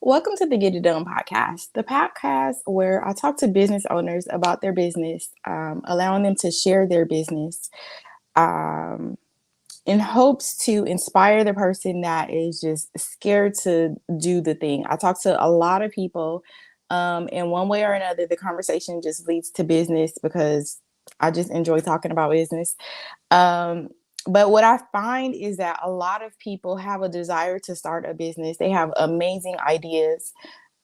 Welcome to the Get It Done podcast, the podcast where I talk to business owners about their business, allowing them to share their business um, in hopes to inspire the person that is just scared to do the thing. I talk to a lot of people, in one way or another, the conversation just leads to business because I just enjoy talking about business. Um, but what I find is that a lot of people have a desire to start a business. They have amazing ideas.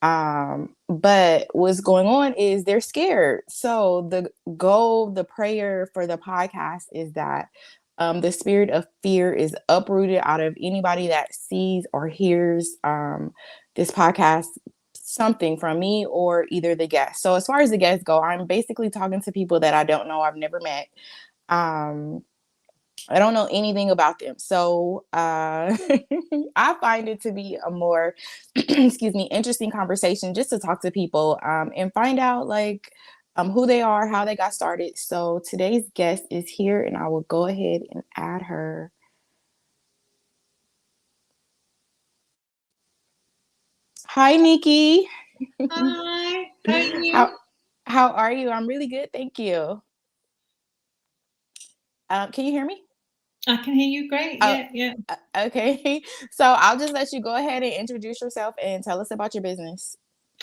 But what's going on is they're scared. So the goal, the prayer for the podcast is that the spirit of fear is uprooted out of anybody that sees or hears this podcast, something from me or either the guests. So as far as the guests go, I'm basically talking to people that I don't know, I've never met. Um, I don't know anything about them. So I find it to be a more, excuse me, interesting conversation just to talk to people and find out who they are, how they got started. So today's guest is here and I will go ahead and add her. Hi, Nikki. Hi, how are you? how how are you? I'm really good, thank you. Can you hear me? I can hear you great. Oh, Yeah. okay. So I'll just let you go ahead and introduce yourself and tell us about your business.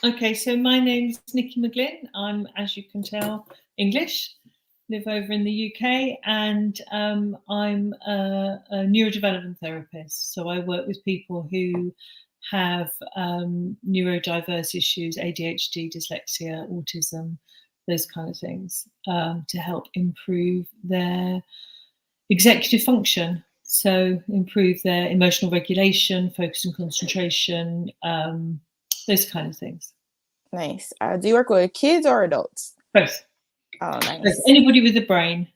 Okay, so my name's Nikki McGlynn. I'm, as you can tell, English, live over in the UK, and I'm a neurodevelopment therapist. So I work with people who have neurodiverse issues, ADHD, dyslexia, autism, those kind of things, to help improve their executive function. So improve their emotional regulation, focus and concentration, those kind of things. Nice. Do you work with kids or adults? Both. Oh, Both. nice. Anybody with a brain.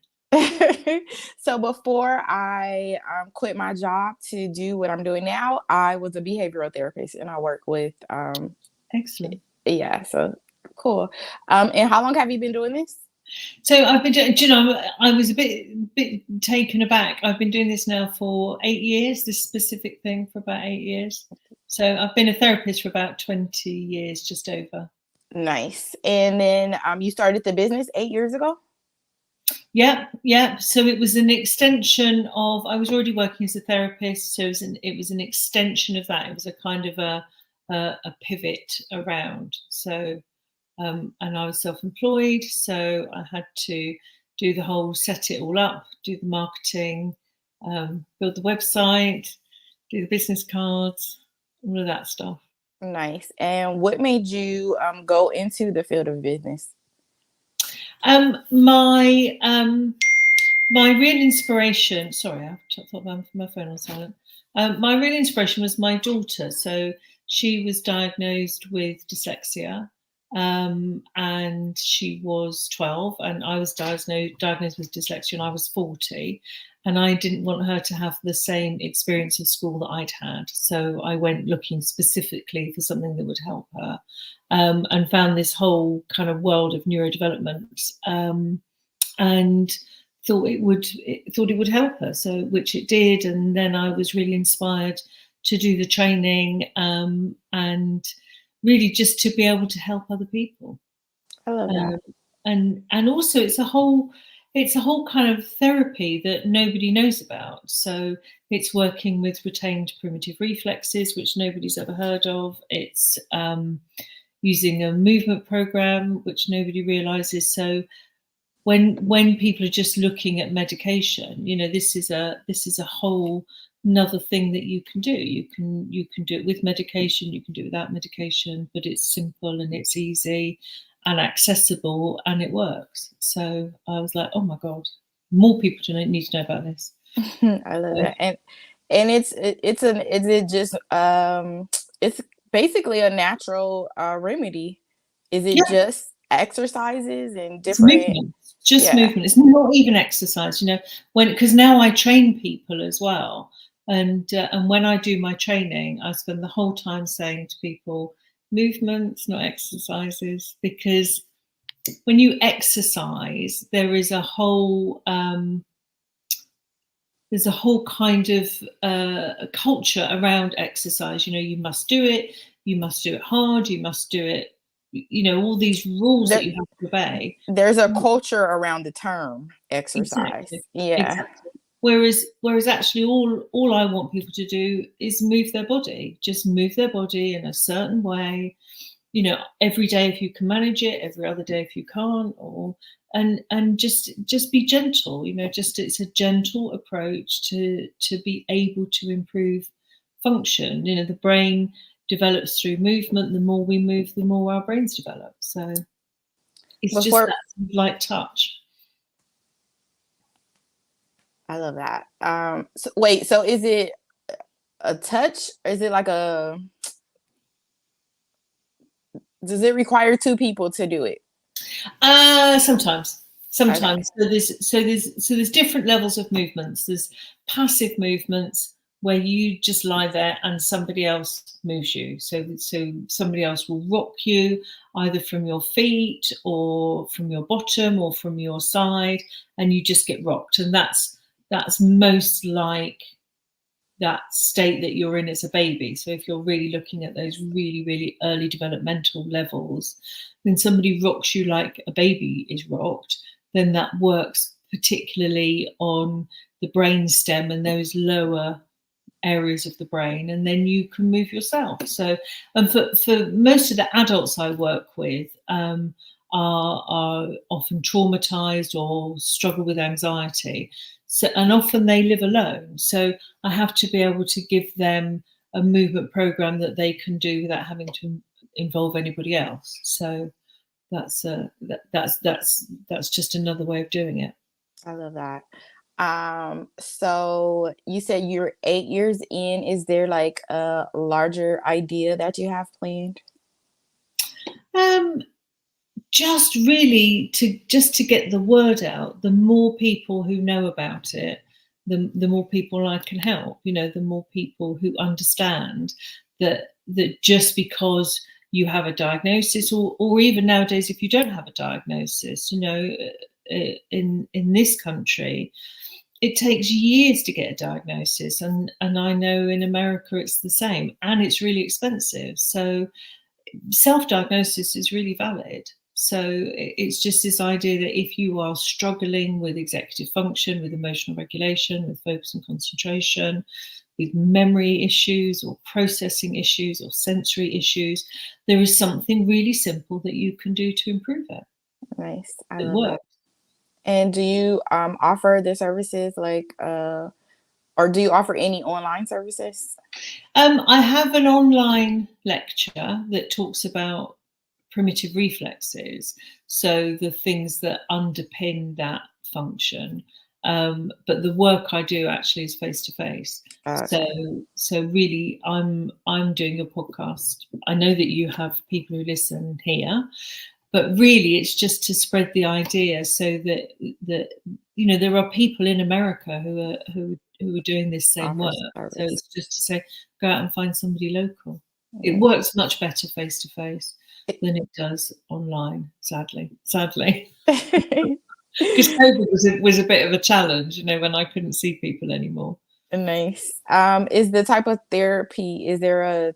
So before I quit my job to do what I'm doing now, I was a behavioral therapist and I work with, Excellent. yeah, so cool. And how long have you been doing this? So I've been doing, I was a bit taken aback. I've been doing this now for 8 years, this specific thing for about 8 years. So I've been a therapist for about 20 years, just over. Nice. And then you started the business 8 years ago? Yeah. So it was an extension of. I was already working as a therapist, so it was an extension of that. It was a kind of a pivot around. So and I was self-employed, so I had to do the whole set it all up, do the marketing, build the website, do the business cards, all of that stuff. Nice. And what made you go into the field of business? My real inspiration. Sorry, I thought my phone on silent. My real inspiration was my daughter. So she was diagnosed with dyslexia, and she was 12, and I was diagnosed with dyslexia, and I was 40. And I didn't want her to have the same experience of school that I'd had. So I went looking specifically for something that would help her, and found this whole kind of world of neurodevelopment, and thought it would help her. So which it did, and then I was really inspired to do the training, and really just to be able to help other people. I love that. Um, and also it's a whole kind of therapy that nobody knows about. So it's working with retained primitive reflexes, which nobody's ever heard of. It's using a movement program, which nobody realizes. So when people are just looking at medication, this is a whole another thing that you can do. You can do it with medication, you can do it without medication, but it's simple and it's easy and accessible and it works. So I was like, oh my god, more people need to know about this. I love So, that. And is it just it's basically a natural remedy. Is it yeah, just exercises and it's different? movement. It's just Yeah. movement. It's not even exercise. Because now I train people as well, and when I do my training, I spend the whole time saying to people, movements, not exercises, because when you exercise, there is a whole there's a whole kind of a culture around exercise. You know, you must do it. You must do it hard. You must do it. You know, all these rules that There, you have to obey. there's a culture around the term Exactly. exercise. Yeah. Exactly. Whereas actually all I want people to do is move their body. Just move their body in a certain way. You know, every day if you can manage it, every other day if you can't, or and just be gentle. You know, just it's a gentle approach to be able to improve function. You know, the brain develops through movement. The more we move, the more our brains develop. So it's just Before, that light touch. I love that. So wait, so is it a touch? Or is it like a, does it require two people to do it? Sometimes, Okay. sometimes. So there's different levels of movements. There's passive movements where you just lie there and somebody else moves you. So somebody else will rock you either from your feet or from your bottom or from your side, and you just get rocked. And that's most like that state that you're in as a baby. So if you're really looking at those really, really early developmental levels, then somebody rocks you like a baby is rocked, then that works particularly on the brain stem and those lower areas of the brain, and then you can move yourself. So, and for most of the adults I work with, are often traumatized or struggle with anxiety. So, and often they live alone. So I have to be able to give them a movement program that they can do without having to involve anybody else. So that's just another way of doing it. I love that. So you said you're 8 years in. Is there like a larger idea that you have planned? Um, just really to get the word out. The more people who know about it, the more people I can help. You know, the more people who understand that just because you have a diagnosis, or even nowadays if you don't have a diagnosis, you know, in this country, it takes years to get a diagnosis, and I know in America it's the same, and it's really expensive. So self-diagnosis is really valid. So it's just this idea that if you are struggling with executive function, with emotional regulation, with focus and concentration, with memory issues or processing issues or sensory issues, there is something really simple that you can do to improve it. Nice. I It love that. works. And do you offer the services like or do you offer any online services? I have an online lecture that talks about primitive reflexes, so the things that underpin that function. But the work I do actually is face to face. So, Okay. so really, I'm doing a podcast. I know that you have people who listen here, but really, it's just to spread the idea so that you know there are people in America who are doing this same Offer work. So service. it's just to say, go out and find somebody local. It Nice. works much better face to face than it does online, sadly. Because COVID was a bit of a challenge, you know, when I couldn't see people anymore. Nice. Is the type of therapy, is there a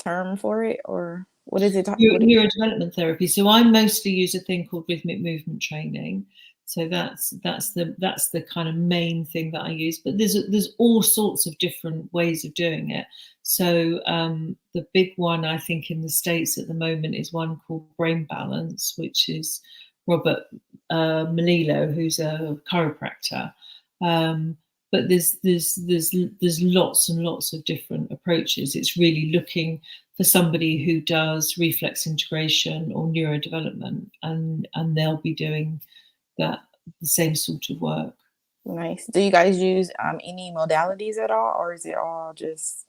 term for it or what is it? Neurodevelopment therapy. So I mostly use a thing called rhythmic movement training. So that's the kind of main thing that I use. But there's all sorts of different ways of doing it. So the big one I think in the States at the moment is one called Brain Balance, which is Robert Melillo, who's a chiropractor. Um, but there's lots and lots of different approaches. It's really looking for somebody who does reflex integration or neurodevelopment, and they'll be doing that the same sort of work. Nice. Do you guys use any modalities at all, or is it all just?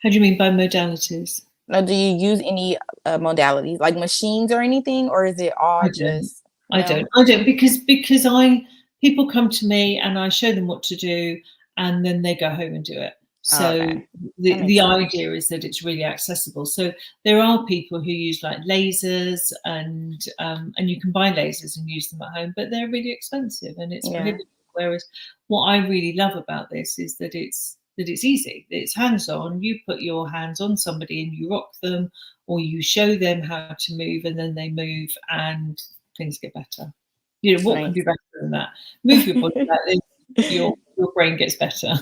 How do you mean by modalities? No, do you use any modalities like machines or anything, or is it all I don't. just no? I don't because I people come to me and I show them what to do, and then they go home and do it. Oh, So okay, that the makes sense. idea is that it's really accessible. So there are people who use like lasers, and you can buy lasers and use them at home, but they're really expensive and it's Yeah, prohibitive. Whereas what I really love about this is that it's easy. It's hands-on. You put your hands on somebody and you rock them, or you show them how to move, and then they move, and things get better. You know, what can be better than that? Move your body like this, your brain gets better.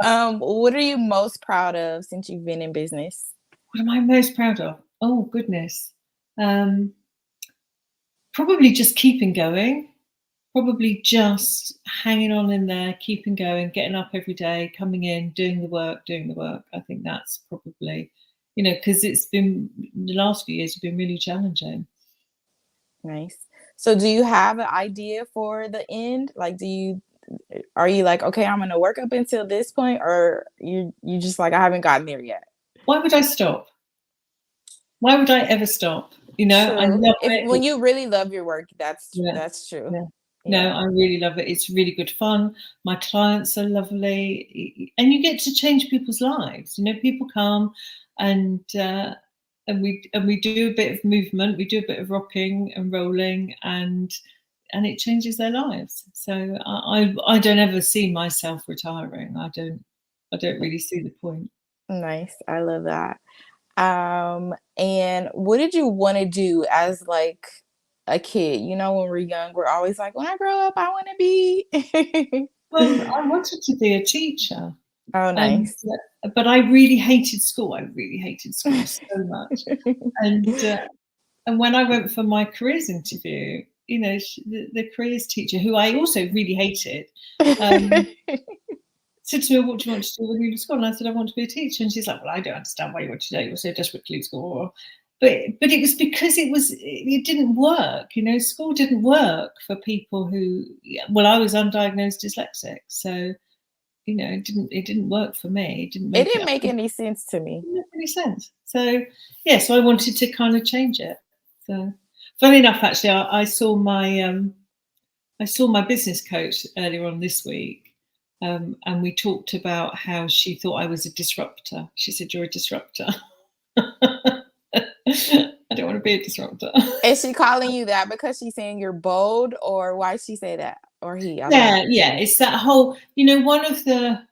What are you most proud of since you've been in business? What am I most proud of? Oh goodness. Probably just keeping going. Probably just hanging on in there, keeping going, getting up every day, coming in, doing the work. I think that's probably, because it's been, the last few years have been really challenging. Nice. So do you have an idea for the end? Like, are you like, okay, I'm gonna work up until this point, or you just like, I haven't gotten there yet? Why would I stop? Why would I ever stop? I True. love If it. when you really love your work, Yeah, that's true. yeah. No, Yeah. I really love it. It's really good fun. My clients are lovely, and you get to change people's lives. People come and we do a bit of movement, we do a bit of rocking and rolling, and it changes their lives. So I don't ever see myself retiring. I don't really see the point. Nice. I love that. And what did you want to do as like a kid? When we're young, we're always like, when I grow up, I want to be. Well, I wanted to be a teacher. Oh, And nice. but I really hated school. I really hated school so much. And when I went for my careers interview, the careers teacher, who I also really hated, said to me, "What do you want to do when you leave school?" And I said, "I want to be a teacher." And she's like, "Well, I don't understand why you want to do that. You're so desperate to leave school." But it was because it didn't work. School didn't work for people who. Well, I was undiagnosed dyslexic, so it didn't work for me. It didn't It make didn't it. make any sense to me. Didn't make any sense. So yeah, so I wanted to kind of change it. So funny enough, actually, I saw my business coach earlier on this week, and we talked about how she thought I was a disruptor. She said, "You're a disruptor." I don't want to be a disruptor. Is she calling you that because she's saying you're bold, or why she say that? Or he? I don't know. Yeah. It's that whole, one of the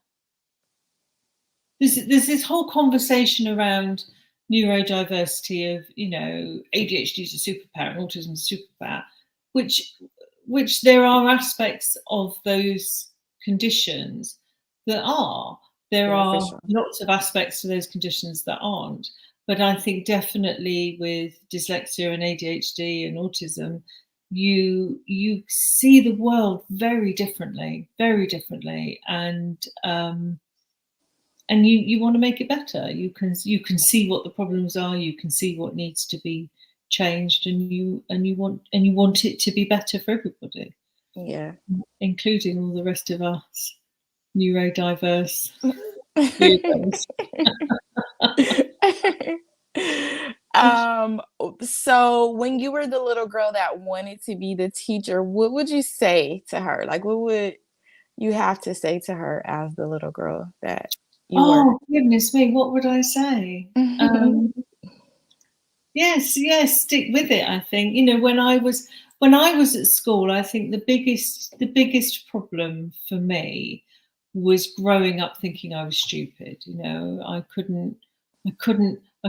there's this whole conversation around neurodiversity of ADHD is a superpower and autism is a superpower, which there are aspects of those conditions that are. There are Beneficial. lots of aspects to those conditions that aren't. But I think definitely with dyslexia and ADHD and autism, you see the world very differently, and you want to make it better. You can see what the problems are. You can see what needs to be changed, and you want it to be better for everybody. Yeah. Including all the rest of us neurodiverse weirdos. So when you were the little girl that wanted to be the teacher, what would you say to her? Like, what would you have to say to her as the little girl that you were? Oh goodness me, what would I say? Yes, stick with it. I think when I was at school, I think the biggest problem for me was growing up thinking I was stupid. I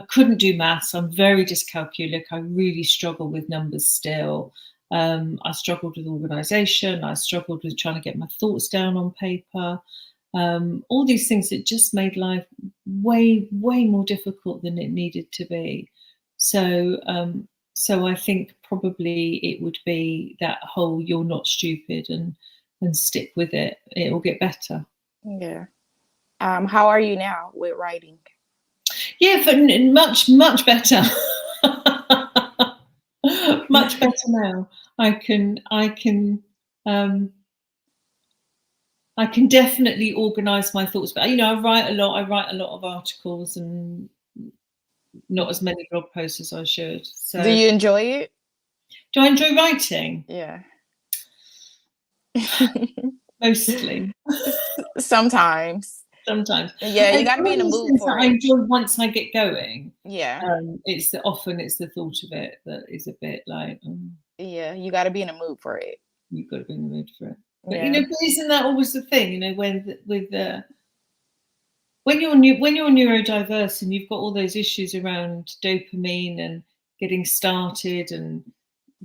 couldn't do maths. I'm very dyscalculic. I really struggle with numbers still. I struggled with organisation. I struggled with trying to get my thoughts down on paper. All these things that just made life way more difficult than it needed to be. So I think probably it would be that whole "you're not stupid" and stick with it. It will get better. Yeah. How are you now with writing? Yeah, but much better. Much better now. I can definitely organise my thoughts, but I write a lot. I write a lot of articles and not as many blog posts as I should. So, Do you enjoy it? do I enjoy writing? Yeah. Mostly. Sometimes. Sometimes. Yeah, you got It's to one be of in the those mood things that for I it. enjoy once I get going. Yeah. It's the thought of it that is a bit like. Yeah, you got to be in the mood for it. you've got to be in the mood for it. But Yeah. but isn't that always the thing? When you're neurodiverse and you've got all those issues around dopamine and getting started and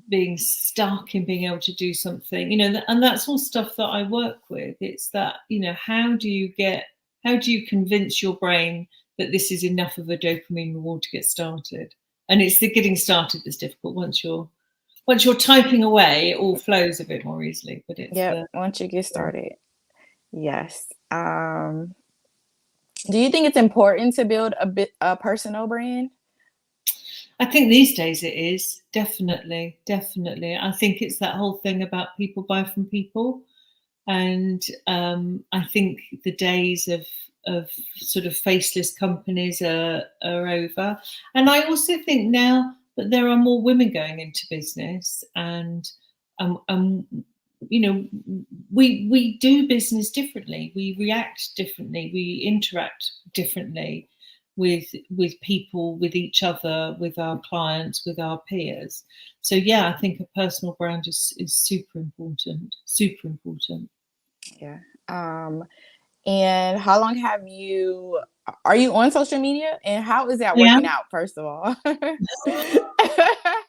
being stuck in being able to do something, and that's all stuff that I work with. It's that, how do you convince your brain that this is enough of a dopamine reward to get started? And it's the getting started that's difficult. Once you're typing away, it all flows a bit more easily. But it's once you get started. Yes. Do you think it's important to build a personal brand? I think these days it is definitely. I think it's that whole thing about people buy from people, and I think the days of sort of faceless companies are over. And I also think now that there are more women going into business, and we do business differently, we react differently, we interact differently with people, with each other, with our clients, with our peers. So yeah, I think a personal brand is super important. Yeah. And how long are you on social media, and how is that Yeah. working out, first of all?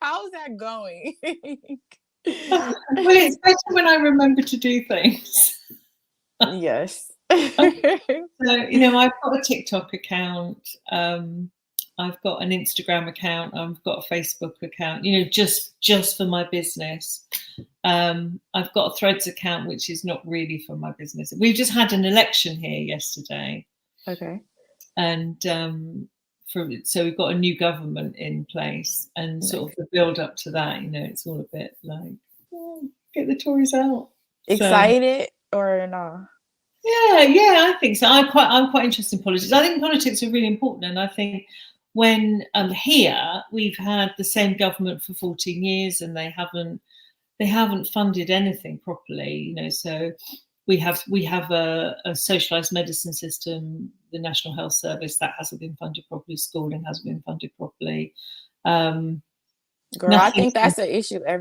How's that going? Well, it's better when I remember to do things. Yes. So, I've got a TikTok account. I've got an Instagram account. I've got a Facebook account, just for my business. I've got a Threads account, which is not really for my business. We've just had an election here yesterday. Okay. And so we've got a new government in place, and sort of the build up to that, it's all a bit like, get the Tories out. Excited or no? Yeah, I think so. I'm quite interested in politics. I think politics are really important, and I think when here we've had the same government for 14 years, and they haven't funded anything properly. So we have a socialised medicine system, the National Health Service, that hasn't been funded properly. Schooling hasn't been funded properly. Girl, I think that's an issue I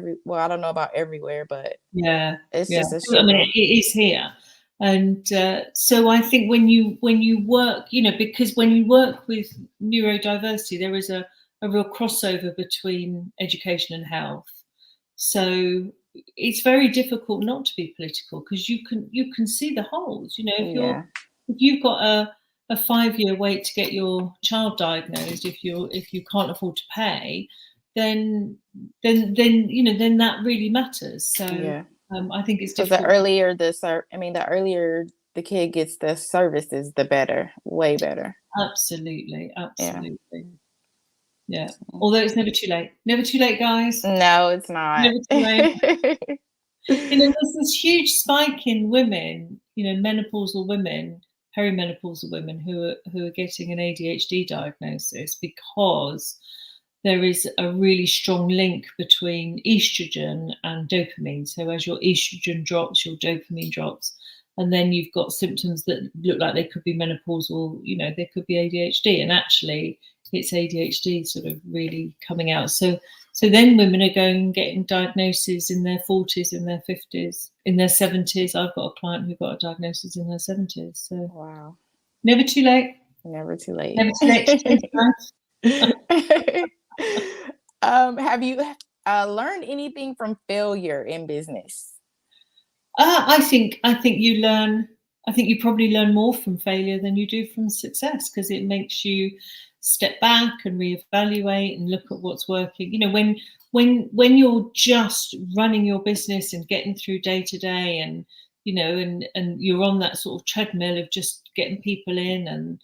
don't know about everywhere, but yeah, it's yeah. just a I mean, struggle. it is here. And so I think when you work, because when you work with neurodiversity, there is a real crossover between education and health. So it's very difficult not to be political, because you can see the holes. If you've got a 5-year wait to get your child diagnosed, if you can't afford to pay, then that really matters. So Yeah. I think it's Because difficult. the earlier the kid gets the services, the better, way better. Absolutely. Yeah. Although it's never too late. Never too late, guys. No, it's not. Never too late. There's this huge spike in women, menopausal women, perimenopausal women who are getting an ADHD diagnosis, because there is a really strong link between estrogen and dopamine. So as your estrogen drops, your dopamine drops, and then you've got symptoms that look like they could be menopausal. They could be ADHD, and actually it's ADHD sort of really coming out. So then women are going and getting diagnoses in their 40s, in their 50s, in their 70s. I've got a client who got a diagnosis in her 70s. So Wow. never too late. Never too late. Never too late. Have you learned anything from failure in business? I think you learn. I think you probably learn more from failure than you do from success, because it makes you step back and reevaluate and look at what's working. When you're just running your business and getting through day to day, and and you're on that sort of treadmill of just getting people in and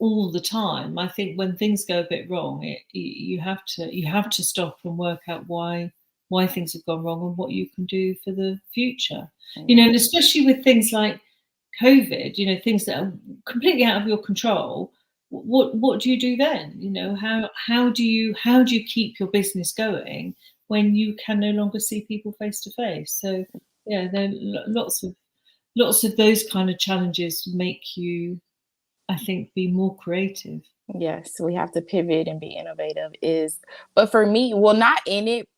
all the time, I think when things go a bit wrong, you have to stop and work out why things have gone wrong and what you can do for the future. And especially with things like COVID, things that are completely out of your control. What do you do then? How do you keep your business going when you can no longer see people face to face? So yeah, there are lots of those kind of challenges make you, I think, be more creative. Yes, we have to pivot and be innovative. But for me, well, not in it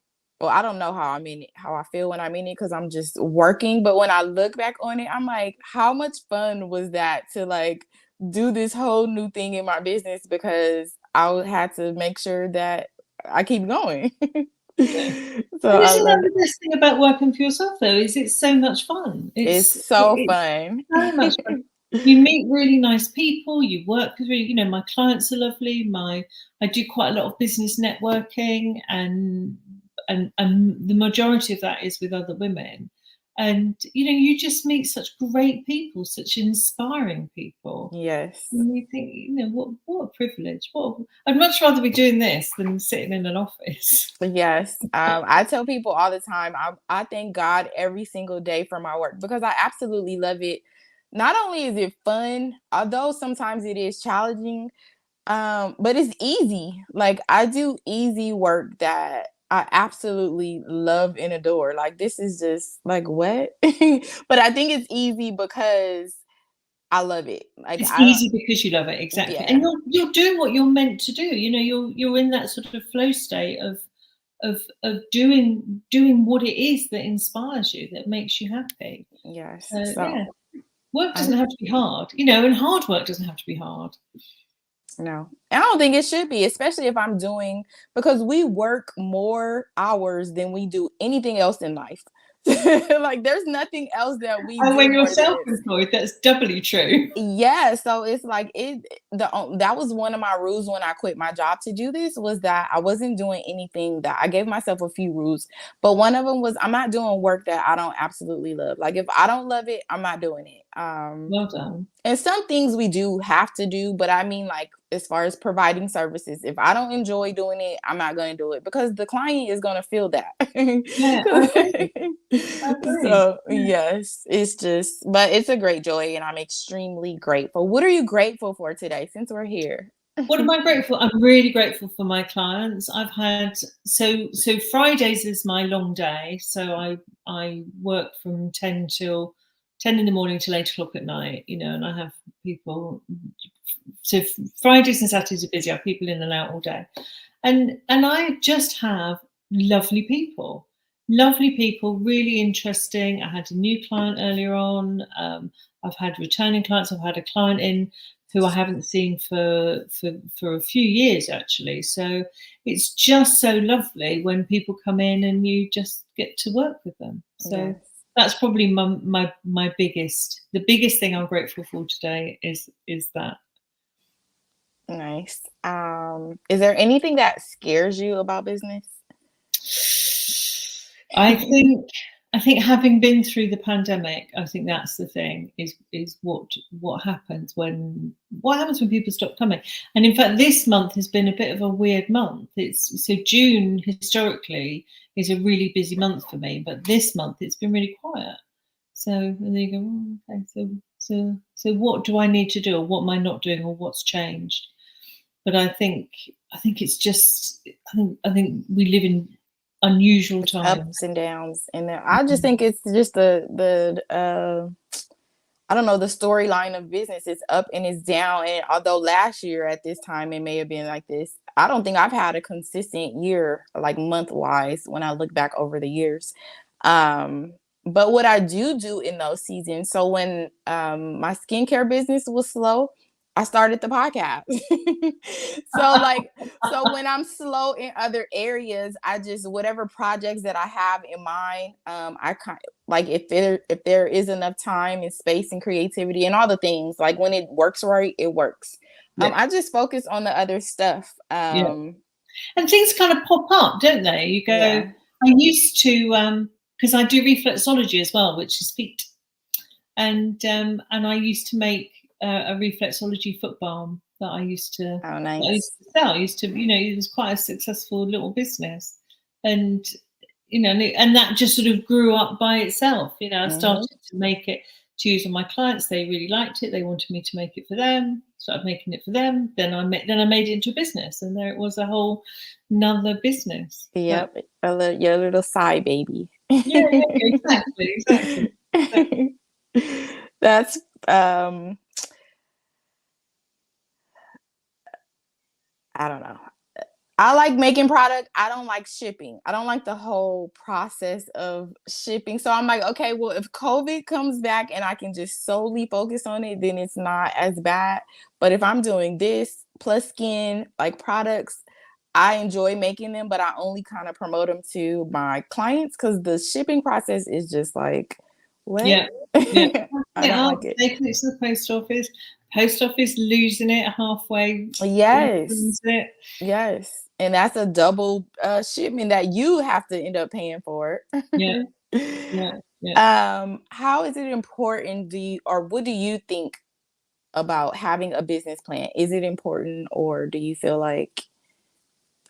well, I don't know how I mean it, how I feel when I mean it, because I'm just working. But when I look back on it, I'm like, how much fun was that to like do this whole new thing in my business, because had to make sure that I keep going. Yeah. So And I isn't that love it. the best thing about working for yourself, though? Is it's so much fun. It's so It's fun. so much fun. You meet really nice people. You work with really, my clients are lovely. I do quite a lot of business networking, and the majority of that is with other women. And you just meet such great people, such inspiring people. Yes. And you think, what a privilege. I'd much rather be doing this than sitting in an office. Yes. I tell people all the time, I thank God every single day for my work, because I absolutely love it. Not only is it fun, although sometimes it is challenging, but it's easy. Like, I do easy work that I absolutely love and adore. Like, this is just like what? But I think it's easy because I love it. Like, It's I don't, easy because you love it, exactly, and yeah, you're doing what you're meant to do. You're in that sort of flow state of doing what it is that inspires you, that makes you happy. yes. So So yeah, work I doesn't have to be hard, and hard work doesn't have to be hard. No, I don't think it should be, especially if I'm doing, because we work more hours than we do anything else in life. Like, there's nothing else that we And do when you're more than this. self-employed, that's doubly true. Yeah, so it's like that was one of my rules when I quit my job to do this, was that I wasn't doing anything. That I gave myself a few rules, but one of them was I'm not doing work that I don't absolutely love. Like, if I don't love it, I'm not doing it. Well done. And some things we do have to do, but I mean, like, as far as providing services, if I don't enjoy doing it, I'm not going to do it, because the client is going to feel that. Yeah, I agree. I agree. So, Yeah. yes, it's just, but it's a great joy, and I'm extremely grateful. What are you grateful for today, since we're here? What am I grateful? I'm really grateful for my clients. I've had so Fridays is my long day. So I work from 10 in the morning till 8 o'clock at night, and I have people. So Fridays and Saturdays are busy. I have people in and out all day, and I just have lovely people, really interesting. I had a new client earlier on. I've had returning clients. I've had a client in who I haven't seen for a few years, actually. So it's just so lovely when people come in and you just get to work with them. So Yes, that's probably my the biggest thing I'm grateful for today is that. nice. Is there anything that scares you about business? I think I think having been through the pandemic, I think that's the thing is what happens when people stop coming. And in fact, this month has been a bit of a weird month. It's so June historically is a really busy month for me, but this month it's been really quiet. So and then you go, oh, okay, so what do I need to do, or what am I not doing, or what's changed? But I think it's just I think we live in unusual It's times. ups and downs, and I just think it's just the I don't know, the storyline of business is up and it's down. And although last year at this time it may have been like this, I don't think I've had a consistent year, like month wise, when I look back over the years. Um, but what I do in those seasons, so when my skincare business was slow, I started the podcast. so like so when I'm slow in other areas, I just, whatever projects that I have in mind, I kind, like, if there is enough time and space and creativity and all the things, like when it works right, it works. Yeah, I just focus on the other stuff. yeah. And things kind of pop up, don't they? You go. Yeah. I used to because I do reflexology as well, which is feet, and I used to make a reflexology foot balm that Oh, I used nice. to sell. I used to, it was quite a successful little business, and and that just sort of grew up by itself. I Hmm. started to make it to use on my clients. They really liked it. They wanted me to make it for them. Started making it for them. Then I made it into a business, and there it was, a whole another business. But Yep. Your little side baby. yeah, yeah, exactly. That's I don't know. I like making product. I don't like shipping. I don't like the whole process of shipping. So I'm like, okay, well, if COVID comes back and I can just solely focus on it, then it's not as bad. But if I'm doing this plus skin, like products, I enjoy making them, but I only kind of promote them to my clients because the shipping process is just like, what? Yeah, yeah. I It don't up, like it. taking it to the post office. Post office losing it halfway. Yes. Loses it. Yes. And that's a double shipment that you have to end up paying for. Yeah, yeah, yeah. How is it important do you or what do you think about having a business plan? Is it important or do you feel like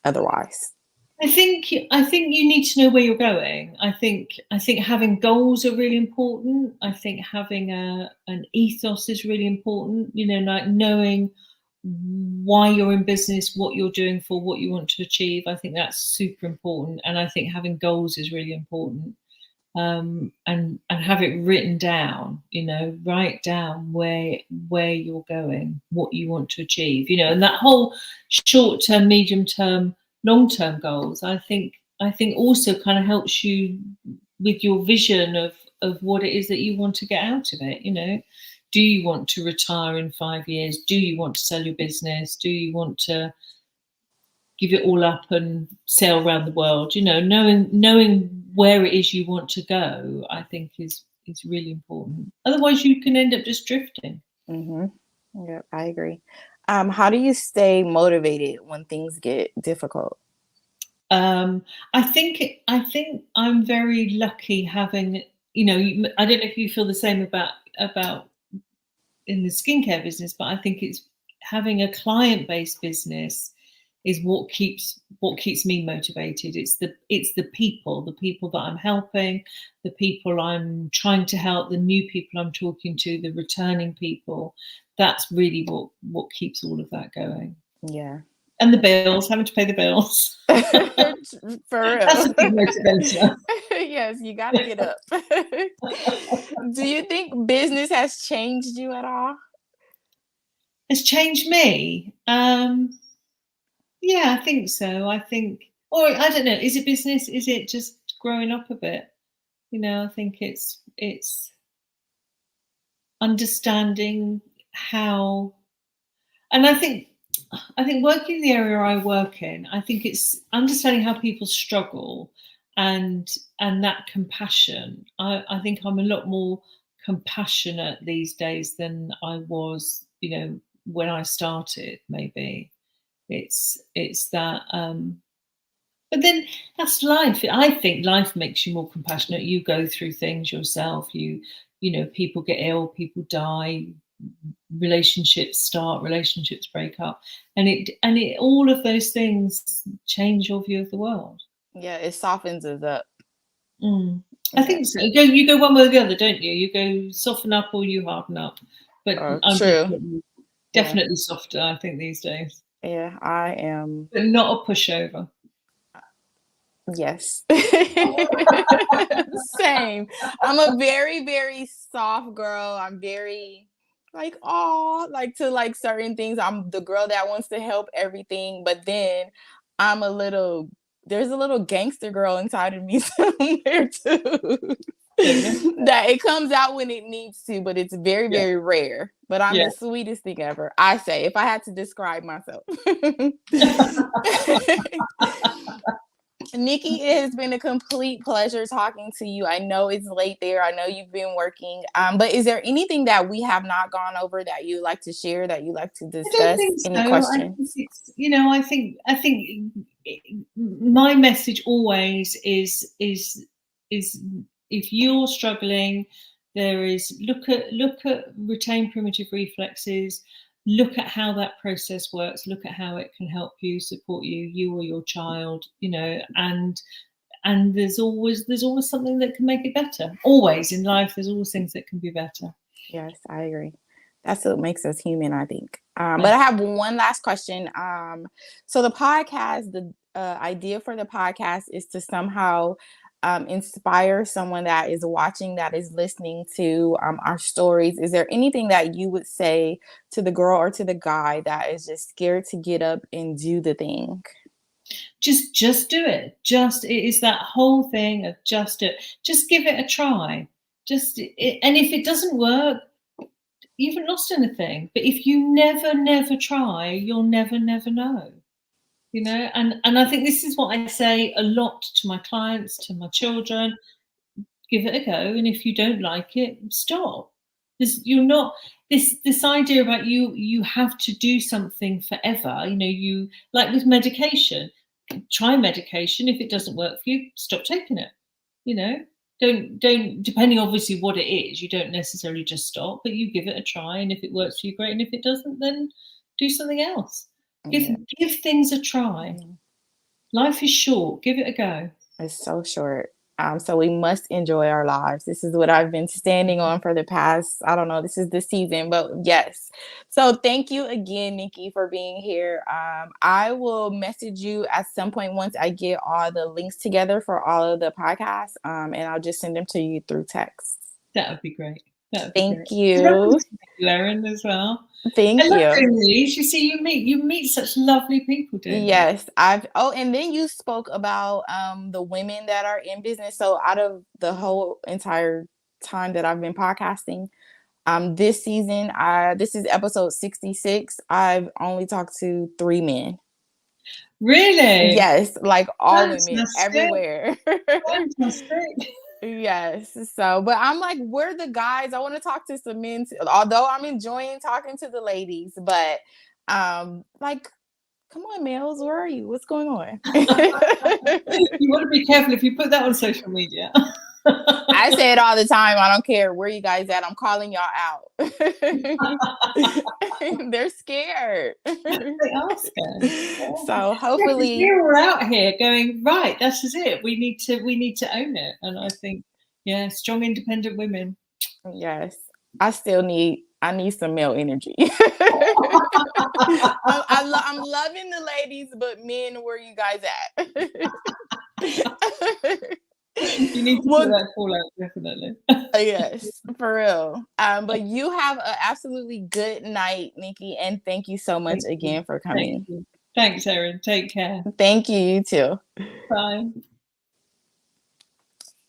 otherwise? I think you need to know where you're going. I think having goals are really important. I think having an ethos is really important. You know, like knowing why you're in business, what you're doing for, what you want to achieve. I think that's super important, and I think having goals is really important. And have it written down. You know, write down where you're going, what you want to achieve. You know, and that whole short term, medium term, long term goals. I think also kind of helps you with your vision of what it is that you want to get out of it. You know, do you want to retire in 5 years? Do you want to sell your business? Do you want to give it all up and sail around the world? You know, knowing where it is you want to go, I think is really important. Otherwise, you can end up just drifting. Mhm. Yeah, I agree. How do you stay motivated when things get difficult? Um, I think I'm very lucky having. You know, I don't know if you feel the same about in the skincare business, but I think it's having a client based business is what keeps me motivated. It's the people that I'm helping, the people I'm trying to help, the new people I'm talking to, the returning people. That's really what keeps all of that going. Yeah. And the bills, having to pay the bills. For That's real. a big motivator. Yes, you got to get up. Do you think business has changed you at all? It's changed me. Yeah, I think so. I think, or I don't know. Is it business? Is it just growing up a bit? You know, I think it's understanding how, and I think working in the area I work in, I think it's understanding how people struggle and that compassion. I think I'm a lot more compassionate these days than I was, you know, when I started. Maybe it's that. But then that's life. I think life makes you more compassionate. You go through things yourself. You know, people get ill, people die, relationships start, relationships break up, and it all of those things change your view of the world. Yeah, it softens us up. Mm. I Yeah. think so. You go one way or the other, don't you? You go soften up or you harden up. But I'm True. definitely Yeah. definitely softer, I think, these days. Yeah, I am. But not a pushover. Yes. Same. I'm a very, very soft girl. I'm very like, oh, like to like certain things. I'm the girl that wants to help everything, but then I'm a little there's a little gangster girl inside of me somewhere too. Don't you? That it comes out when it needs to, but it's very, Yeah, very rare. But I'm yeah. the sweetest thing ever. I say, if I had to describe myself. Nikki, it has been a complete pleasure talking to you. I know it's late there. I know you've been working. But is there anything that we have not gone over that you like to share, that you like to I don't discuss? think Any so. I think questions? it's, I think my message always is if you're struggling, there is look at retain primitive reflexes, look at how that process works, look at how it can help you, support you or your child, you know, and there's always something that can make it better. Always in life, there's always things that can be better. Yes, I agree. That's what makes us human, I think. I But I have one last question. So the podcast, the idea for the podcast is to somehow inspire someone that is watching, that is listening to our stories. Is there anything that you would say to the girl or to the guy that is just scared to get up and do the thing? just do it. It is that whole thing of just do it. Just give it a try. And if it doesn't work, you haven't lost anything. But if you never try, you'll never know. And I think this is what I say a lot to my clients, to my children. Give it a go, and if you don't like it, stop. You're not this idea about you have to do something forever. You, like with medication, try medication. If it doesn't work for you, stop taking it. Don't depending obviously what it is, you don't necessarily just stop, but you give it a try, and if it works for you, great, and if it doesn't, then do something else. Give things a try. Life is short. Give it a go. It's so short. So we must enjoy our lives. This is what I've been standing on for the past, I don't know, this is the season, but yes. So thank you again, Nikki, for being here. I will message you at some point once I get all the links together for all of the podcasts, and I'll just send them to you through text. That would be great. Thank you. Thank you, Erin, as well. Thank you. You see, you meet such lovely people, don't you? Yes, and then you spoke about the women that are in business. So out of the whole entire time that I've been podcasting, this season, this is episode 66. I've only talked to 3 men. Really? Yes, like all women everywhere. Fantastic. Yes. So, but I'm like, where are the guys? I want to talk to some men too, although I'm enjoying talking to the ladies, but like, come on, males, where are you? What's going on? You want to be careful if you put that on social media. I say it all the time. I don't care where you guys at. I'm calling y'all out. They're scared. They are scared. So hopefully we're out here going, right, this is it. We need to own it. And I think, yeah, strong, independent women. Yes. I need some male energy. I'm loving the ladies, but men, where you guys at? You need to put that call out, definitely. Yes, for real. But you have an absolutely good night, Nikki, and thank you so much again for coming. Thanks, Erin. Take care. Thank you. You too. Bye.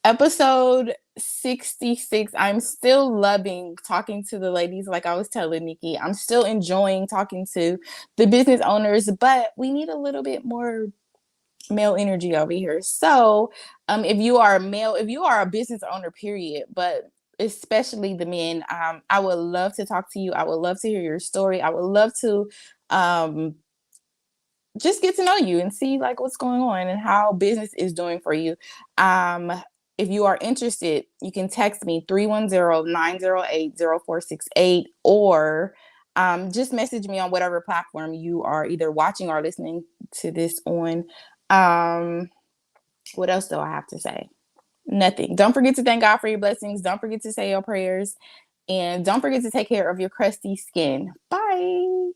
Episode 66. I'm still loving talking to the ladies, like I was telling Nikki. I'm still enjoying talking to the business owners, but we need a little bit more male energy over here. So if you are a male, if you are a business owner, period, but especially the men, I would love to talk to you. I would love to hear your story. I would love to just get to know you and see like what's going on and how business is doing for you. If you are interested, you can text me 310-908-0468 or just message me on whatever platform you are either watching or listening to this on. What else do I have to say? Nothing. Don't forget to thank God for your blessings. Don't forget to say your prayers. And don't forget to take care of your crusty skin. Bye.